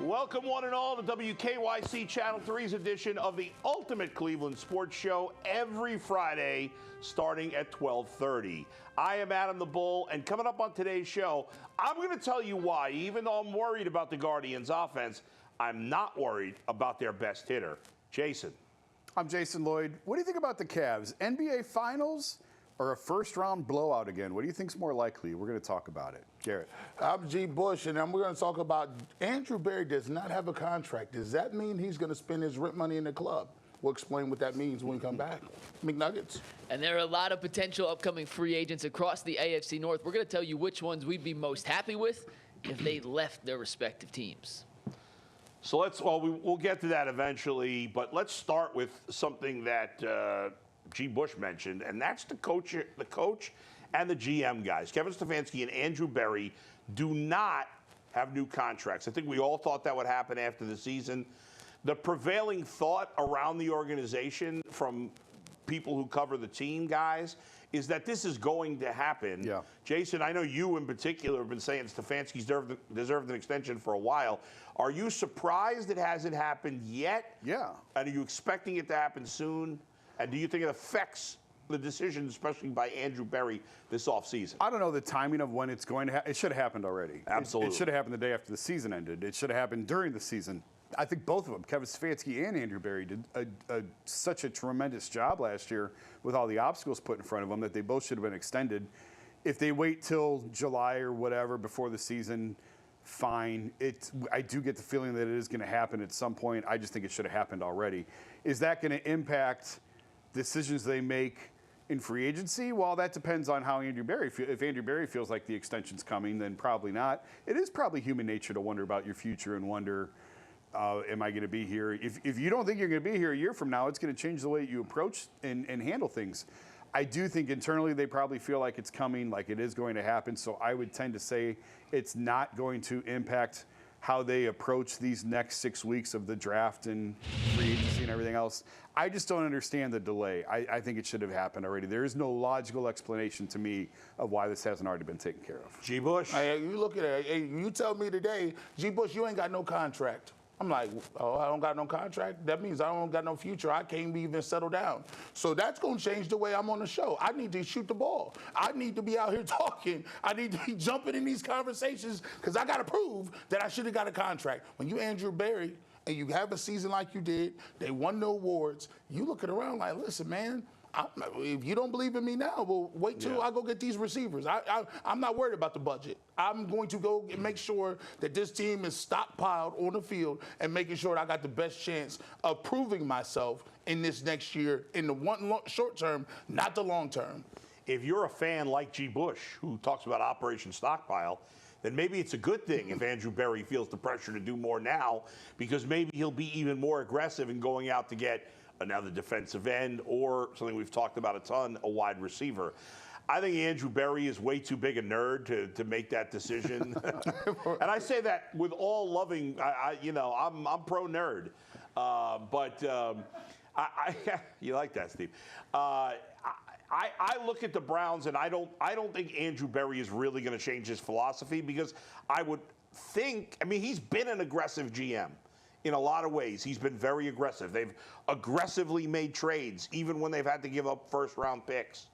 Welcome one and all to WKYC Channel 3's edition of the Ultimate Cleveland Sports Show every Friday starting at 12:30. I am Adam the Bull, and coming up on today's show, I'm going to tell you why, even though I'm worried about the Guardians' offense, I'm not worried about their best hitter, Jason. I'm Jason Lloyd. What do you think about the Cavs? NBA Finals or a first-round blowout again? What do you think's more likely? We're going to talk about it. Garrett. I'm G. Bush, and we're going to talk about Andrew Berry does not have a contract. Does that mean he's going to spend his rent money in the club? We'll explain what that means when we come back. McNuggets. And there are a lot of potential upcoming free agents across the AFC North. We're going to tell you which ones we'd be most happy with if they left their respective teams. So we'll get to that eventually, but let's start with something that G. Bush mentioned, and that's the coach and the GM guys. Kevin Stefanski and Andrew Berry do not have new contracts. I think we all thought that would happen after the season. The prevailing thought around the organization from people who cover the team, guys, is that this is going to happen. Yeah. Jason, I know you in particular have been saying Stefanski deserved an extension for a while. Are you surprised it hasn't happened yet? Yeah. And are you expecting it to happen soon? And do you think it affects the decision, especially by Andrew Berry this offseason? I don't know the timing of when it's going to happen. It should have happened already. Absolutely. It should have happened the day after the season ended. It should have happened during the season. I think both of them, Kevin Stefanski and Andrew Berry, did such a tremendous job last year with all the obstacles put in front of them that they both should have been extended. If they wait till July or whatever before the season, fine. I do get the feeling that it is going to happen at some point. I just think it should have happened already. Is that going to impact decisions they make in free agency? Well, that depends on how Andrew Berry feels. If Andrew Berry feels like the extension's coming, then probably not. It is probably human nature to wonder about your future and wonder, am I going to be here? If you don't think you're going to be here a year from now, it's going to change the way you approach and handle things. I do think internally they probably feel like it's coming, like it is going to happen. So I would tend to say it's not going to impact how they approach these next 6 weeks of the draft and free agency and everything else. I just don't understand the delay. I think it should have happened already. There is no logical explanation to me of why this hasn't already been taken care of. G. Bush. Hey, you look at it. Hey, you tell me today, G. Bush, you ain't got no contract. I'm like, oh, I don't got no contract? That means I don't got no future. I can't even settle down. So that's going to change the way I'm on the show. I need to shoot the ball. I need to be out here talking. I need to be jumping in these conversations because I got to prove that I should have got a contract. When you Andrew Berry and you have a season like you did, they won the awards, you looking around like, listen, man, if you don't believe in me now, well, wait till I go get these receivers. I'm not worried about the budget. I'm going to go and make sure that this team is stockpiled on the field and making sure that I got the best chance of proving myself in this next year in the short term, not the long term. If you're a fan like G. Bush, who talks about Operation Stockpile, then maybe it's a good thing if Andrew Berry feels the pressure to do more now, because maybe he'll be even more aggressive in going out to get another defensive end or something we've talked about a ton, a wide receiver. I think Andrew Berry is way too big a nerd to make that decision. And I say that with all loving, I'm pro nerd. You like that, Steve. I look at the Browns and I don't think Andrew Berry is really going to change his philosophy, because I would think, he's been an aggressive GM. In a lot of ways, he's been very aggressive. They've aggressively made trades, even when they've had to give up first-round picks.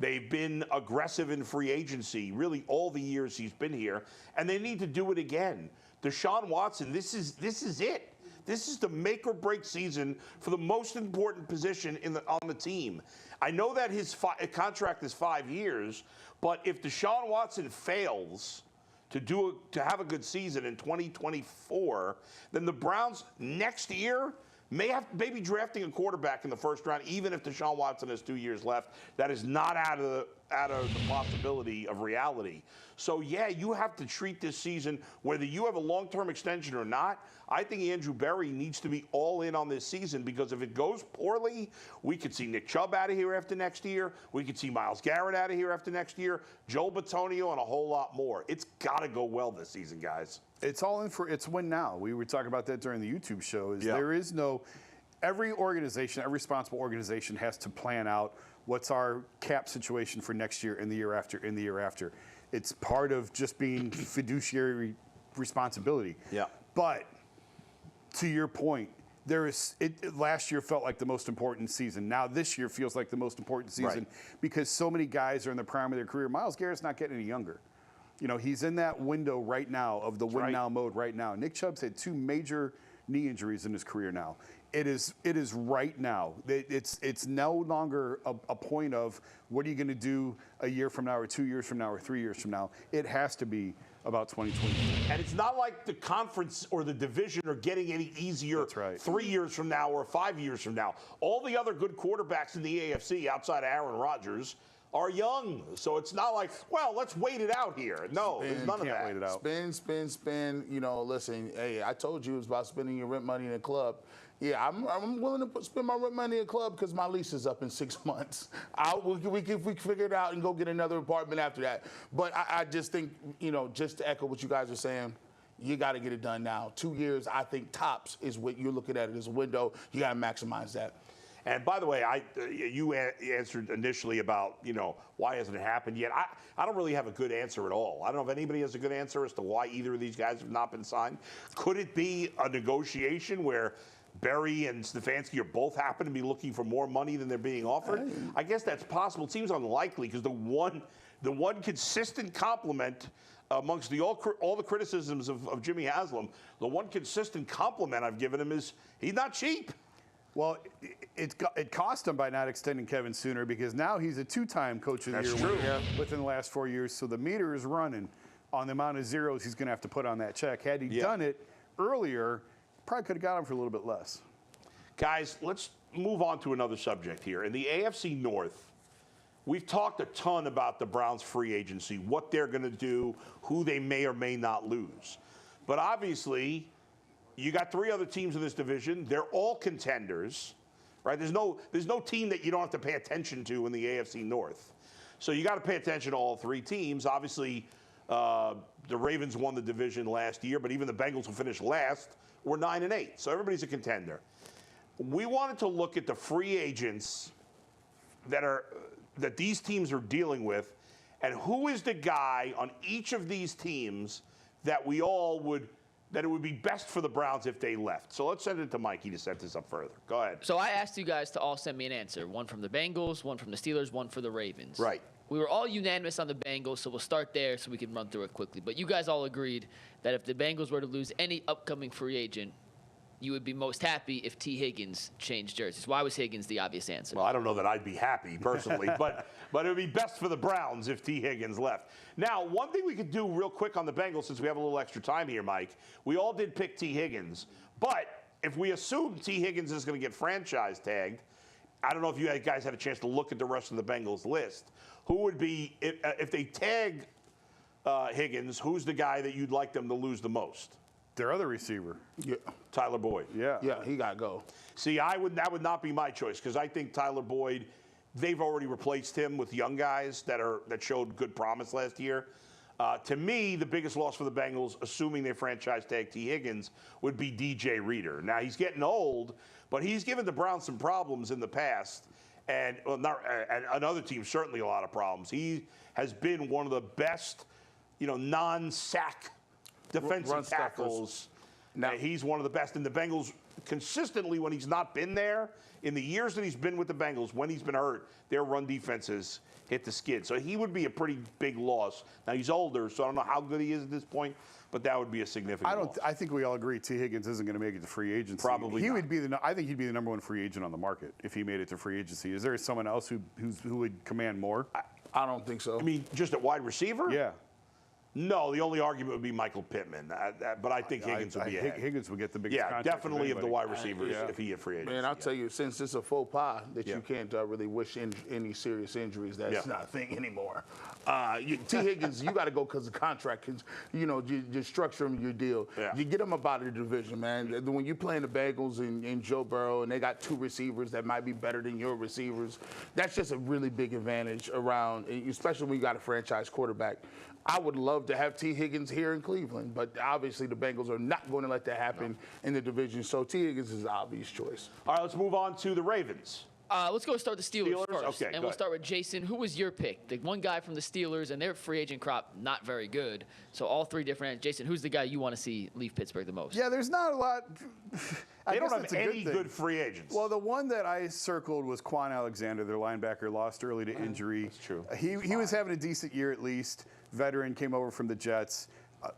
They've been aggressive in free agency, really all the years he's been here, and they need to do it again. Deshaun Watson, this is it. This is the make-or-break season for the most important position on the team. I know that his contract is 5 years, but if Deshaun Watson fails to have a good season in 2024, then the Browns next year may be drafting a quarterback in the first round, even if Deshaun Watson has 2 years left. That is not out of the possibility of reality. So, yeah, you have to treat this season, whether you have a long-term extension or not. I think Andrew Berry needs to be all in on this season, because if it goes poorly, we could see Nick Chubb out of here after next year. We could see Myles Garrett out of here after next year, Joe Bitonio, and a whole lot more. It's got to go well this season, guys. It's all in for it's win now. We were talking about that during the YouTube show. There is no – every organization, every responsible organization has to plan out what's our cap situation for next year and the year after and the year after. It's part of just being fiduciary responsibility. Yeah. But to your point, last year felt like the most important season. Now this year feels like the most important season because so many guys are in the prime of their career. Myles Garrett's not getting any younger. You know, he's in that window right now of the win now mode right now. Nick Chubb's had 2 major knee injuries in his career now. It is right now. It's no longer a point of what are you going to do a year from now or 2 years from now or 3 years from now. It has to be about 2020. And it's not like the conference or the division are getting any easier 3 years from now or 5 years from now. All the other good quarterbacks in the AFC outside of Aaron Rodgers are young. So it's not like, well, let's wait it out here. No, there's none of that. Wait it out. Spin. You know, listen, hey, I told you it was about spending your rent money in a club. Yeah, I'm willing to spend my rent money in a club because my lease is up in 6 months. We can figure it out and go get another apartment after that. But I just think, you know, just to echo what you guys are saying, you got to get it done now. 2 years, I think, tops is what you're looking at as a window. You got to maximize that. And by the way, you answered initially about, you know, why hasn't it happened yet? I don't really have a good answer at all. I don't know if anybody has a good answer as to why either of these guys have not been signed. Could it be a negotiation where Berry and Stefanski are both happen to be looking for more money than they're being offered? I guess that's possible. It seems unlikely because the one consistent compliment amongst all the criticisms of Jimmy Haslam, the one consistent compliment I've given him is he's not cheap. Well, it cost him by not extending Kevin sooner because now he's a 2-time Coach of the Year winner within the last 4 years. So the meter is running on the amount of zeros he's going to have to put on that check. Had he done it earlier, probably could have got him for a little bit less. Guys, let's move on to another subject here. In the AFC North, we've talked a ton about the Browns free agency, what they're going to do, who they may or may not lose. But obviously, you got 3 other teams in this division. They're all contenders, right? There's no team that you don't have to pay attention to in the AFC North. So you got to pay attention to all 3 teams. Obviously, the Ravens won the division last year, but even the Bengals, who finished last, were 9-8. So everybody's a contender. We wanted to look at the free agents that these teams are dealing with, and who is the guy on each of these teams that it would be best for the Browns if they left. So let's send it to Mikey to set this up further. Go ahead. So I asked you guys to all send me an answer. One from the Bengals, one from the Steelers, one for the Ravens. Right. We were all unanimous on the Bengals, so we'll start there so we can run through it quickly. But you guys all agreed that if the Bengals were to lose any upcoming free agent, you would be most happy if T. Higgins changed jerseys. Why was Higgins the obvious answer? Well, I don't know that I'd be happy personally, but it would be best for the Browns if T. Higgins left. Now, one thing we could do real quick on the Bengals, since we have a little extra time here, Mike, we all did pick T. Higgins, but if we assume T. Higgins is going to get franchise tagged, I don't know if you guys had a chance to look at the rest of the Bengals list. Who would be, if they tag Higgins, who's the guy that you'd like them to lose the most? Their other receiver. Yeah. Tyler Boyd. Yeah, he got to go. See, that would not be my choice because I think Tyler Boyd, they've already replaced him with young guys that showed good promise last year. To me, the biggest loss for the Bengals, assuming they franchise tag T. Higgins, would be DJ Reader. Now, he's getting old, but he's given the Browns some problems in the past, and another team certainly a lot of problems. He has been one of the best, non-sack defensive tackles. Now, he's one of the best in the Bengals. Consistently, when he's not been there, in the years that he's been with the Bengals, when he's been hurt, their run defenses hit the skid. So he would be a pretty big loss. Now, he's older, so I don't know how good he is at this point, but that would be a significant loss. I think we all agree T. Higgins isn't going to make it to free agency. Probably not. I think he'd be the number 1 free agent on the market if he made it to free agency. Is there someone else who would command more? I don't think so. I mean, just at wide receiver? Yeah. No, the only argument would be Michael Pittman, but I think Higgins would be ahead. Higgins would get the biggest contract. Yeah, definitely of the wide receivers if he hit free agency. Man, I'll tell you, since it's a faux pas that you can't really wish any serious injuries, that's not a thing anymore. T. Higgins, you got to go because the contract, you structure him your deal. Yeah. You get him up out of the division, man. When you playing the Bengals and Joe Burrow, and they got 2 receivers that might be better than your receivers, that's just a really big advantage around, especially when you got a franchise quarterback. I would love to have T. Higgins here in Cleveland, but obviously the Bengals are not going to let that happen in the division. So T. Higgins is the obvious choice. All right, let's move on to the Ravens. Let's go start the Steelers first. Okay, and go we'll ahead. start with Jason. Who was your pick? The one guy from the Steelers, and their free agent crop, not very good. So all three different. Jason, who's the guy you want to see leave Pittsburgh the most? Yeah, there's not a lot. They don't have any good free agents. Well, the one that I circled was Quan Alexander, their linebacker, lost early to injury. That's true. He was having a decent year at least. Veteran, came over from the Jets.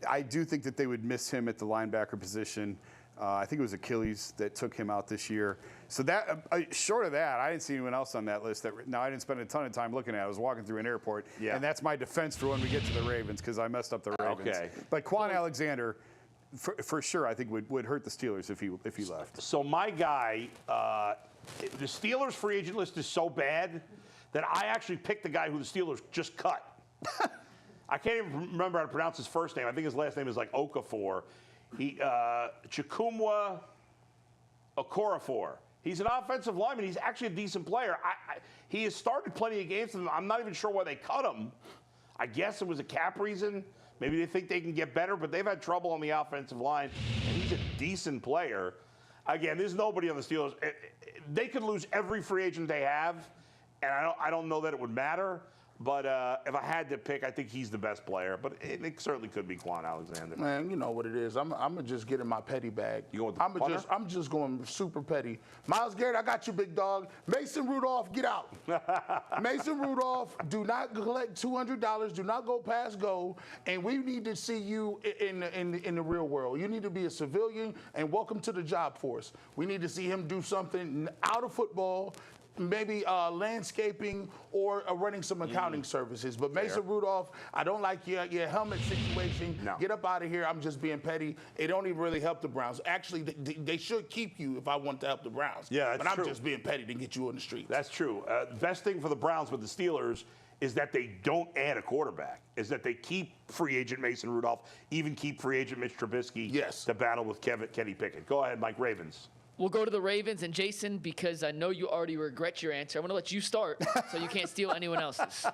I do think that they would miss him at the linebacker position. I think it was Achilles that took him out this year. So that, short of that, I didn't see anyone else on that list. Now, I didn't spend a ton of time looking at it. I was walking through an airport, and that's my defense for when we get to the Ravens, because I messed up the Ravens. Okay. But Quan Alexander, for sure, I think would hurt the Steelers if he left. So my guy, the Steelers free agent list is so bad that I actually picked the guy who the Steelers just cut. I can't even remember how to pronounce his first name. I think his last name is like Okafor. Chukwuma Okorafor. He's an offensive lineman. He's actually a decent player. He has started plenty of games, and I'm not even sure why they cut him. I guess it was a cap reason. Maybe they think they can get better, but they've had trouble on the offensive line, and he's a decent player. Again, there's nobody on the Steelers. They could lose every free agent they have, and I don't know that it would matter. But if I had to pick, I think he's the best player. But it certainly could be Quan Alexander. Man, you know what it is. I'm gonna just get in my petty bag. You going with the punter? I'm just going super petty. Myles Garrett, I got you, big dog. Mason Rudolph, get out. Mason Rudolph, do not collect $200. Do not go past go. And we need to see you in the real world. You need to be a civilian, and welcome to the job force. We need to see him do something out of football. Maybe landscaping or running some accounting services. But Mason Rudolph, I don't like your helmet situation. No. Get up out of here. I'm just being petty. It don't even really help the Browns. Actually, they should keep you if I want to help the Browns. Yeah, that's but I'm true. just being petty to get you on the street. That's true. The best thing for the Browns with the Steelers is that they don't add a quarterback, is that they keep free agent Mason Rudolph, even keep free agent Mitch Trubisky to battle with Kenny Pickett. Go ahead, Mike. Ravens. We'll go to the Ravens, and Jason, because I know you already regret your answer, I'm going to let you start so you can't steal anyone else's.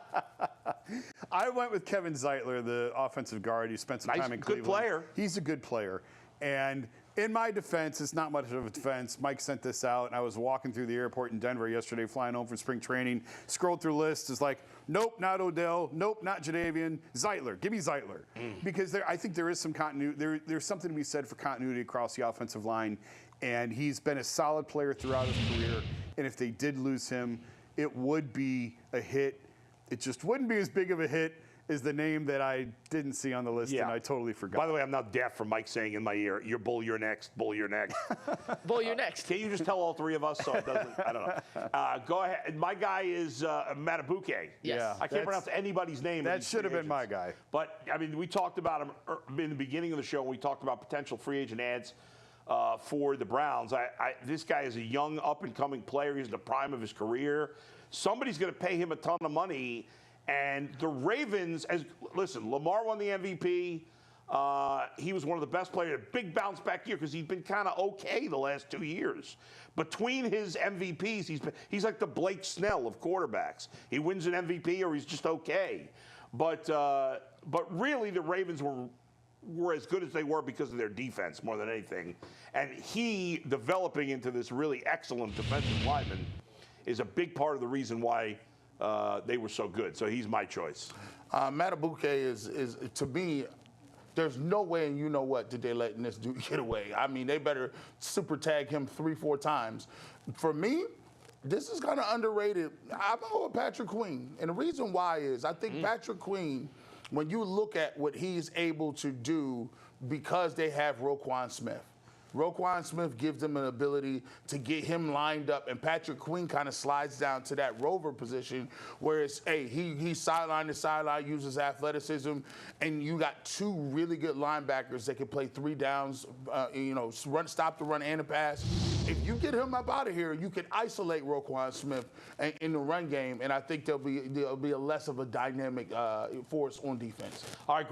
I went with Kevin Zeitler, the offensive guard. He spent some time in Cleveland. Good player. He's a good player. And in my defense, it's not much of a defense. Mike sent this out, and I was walking through the airport in Denver yesterday, flying home from spring training, scrolled through lists. It's like, nope, not Odell. Nope, not Jadavian. Zeitler. Give me Zeitler. Because I think there is some continuity. There's something to be said for continuity across the offensive line. And he's been a solid player throughout his career. And if they did lose him, it would be a hit. It just wouldn't be as big of a hit as the name that I didn't see on the list, and I totally forgot. By the way, I'm now deaf from Mike saying in my ear, "You're bull, you're next, bull, you're next." Bull, you're next. Can you just tell all three of us so it doesn't, I don't know. Go ahead. My guy is Matabuke. Yes. Yeah, I can't pronounce anybody's name. That should have been my guy. But, I mean, we talked about him in the beginning of the show. We talked about potential free agent ads for the Browns. This guy is a young, up-and-coming player. He's in the prime of his career. Somebody's going to pay him a ton of money. And the Ravens, listen, Lamar won the MVP. He was one of the best players. A big bounce back year because he's been kind of okay the last 2 years. Between his MVPs, he's like the Blake Snell of quarterbacks. He wins an MVP or he's just okay. But really, the Ravens were as good as they were because of their defense more than anything. And he developing into this really excellent defensive lineman is a big part of the reason why they were so good. So he's my choice. Matabuke is to me, there's no way, and you know what, that they're letting this dude get away. I mean, they better super tag him 3-4 times. For me, this is kind of underrated. I'm going with Patrick Queen. And the reason why is I think Patrick Queen, when you look at what he's able to do because they have Roquan Smith. Roquan Smith gives them an ability to get him lined up, and Patrick Queen kind of slides down to that rover position where it's, hey, he's sideline to sideline, uses athleticism, and you got two really good linebackers that can play 3 downs, stop the run and the pass. If you get him up out of here, you can isolate Roquan Smith in the run game, and I think there'll be a less of a dynamic force on defense. All right.